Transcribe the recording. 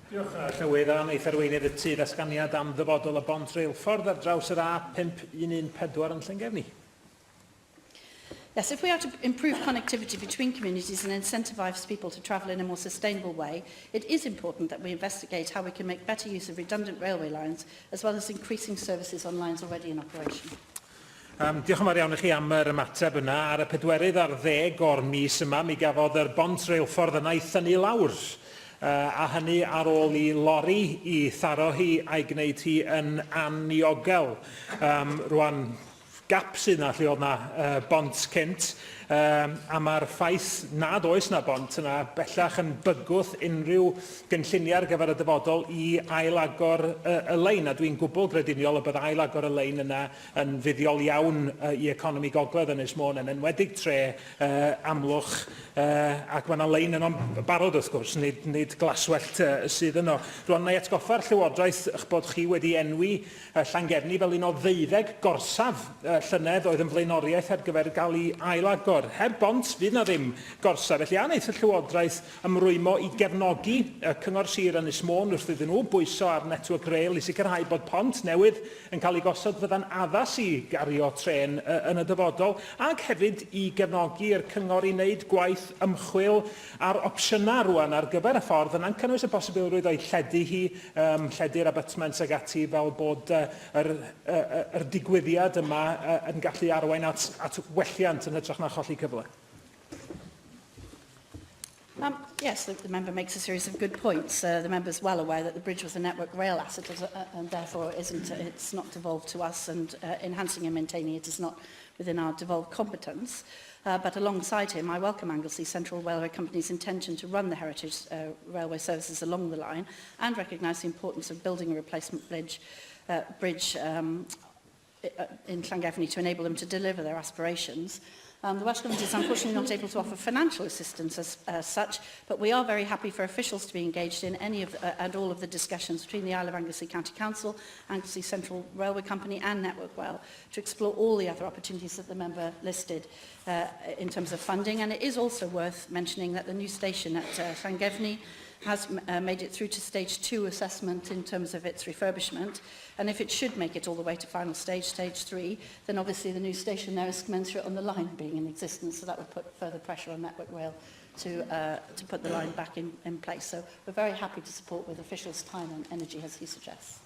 Diolch yn Llywydd a wneith arweinydd y tŷ ddatganiad am ddyfodol y bont Rheilffyrdd ar draws yr A514 yn Llangefni. Yes, if we are to improve connectivity between communities and incentivise people to travel in a more sustainable way, it is important that we investigate how we can make better use of redundant railway lines, as well as increasing services on lines already in operation. Diolch yn fawr iawn i chi am yr ymateb yna. Ar y 4 o'r mis yma, mi gafodd yr bont Rheilffyrdd yna i thynnu lawr. A hynny ar ôl i lori i tharo hi a'i gwneud hi yn aniogel. Rŵan gap sydd yna lle oedd yna bont cynt, a mae'r ffaith nad oes yna bont yna bellach yn bygwth unrhyw gynlluniau ar gyfer y dyfodol i ail-agor y lein. A dwi'n gwbl grediniol y bydd ail-agor y lein yna yn fuddiol iawn i economi gogledd Ynys Môn, yn enwedig tre Amlwch, ac mae yna lein yno'n barod wrth gwrs, nid glaswellt sydd yno. Rwan, neu atgoffa'r Llywodraeth eich bod chi wedi enwi Llangefni fel un o 12 gorsaf llynedd oedd yn flaenoriaeth ar gyfer gael i ail-agor. Heb bont, fydd na ddim gorsaf. Felly a wneith y Llywodraeth ymrwymo i gefnogi Cyngor Sir Ynys Môn wrth iddyn nhw bwyso ar network rail i sicrhau bod pont newydd yn cael ei gosod fydda'n addas i gario tren yn y dyfodol, ac hefyd i gefnogi'r Cyngor i wneud gwaith ymchwil ar opsiynau rŵan ar gyfer y ffordd yna'n cynnwys y posibilrwydd o'i lledu hi, lledu'r abatment ag ati fel bod yr digwyddiad yma yn gallu arwain at welliant yn hytrach na cholli cyfle. Yes, the member makes a series of good points. The member is well aware that the bridge was a network rail asset and therefore it's not devolved to us, and enhancing and maintaining it is not within our devolved competence. But alongside him, I welcome Anglesey Central Railway Company's intention to run the heritage railway services along the line, and recognise the importance of building a replacement bridge in Llangefni to enable them to deliver their aspirations. The Welsh Government is unfortunately not able to offer financial assistance as such, but we are very happy for officials to be engaged in any of and all of the discussions between the Isle of Anglesey County Council, Anglesey Central Railway Company and Network Well to explore all the other opportunities that the member listed in terms of funding. And it is also worth mentioning that the new station at Llangefni has made it through to stage 2 assessment in terms of its refurbishment, and if it should make it all the way to final stage, stage 3, then obviously the new station there is commensurate on the line being in existence, so that would put further pressure on Network Rail to put the line back in place. So we're very happy to support with officials' time and energy as he suggests.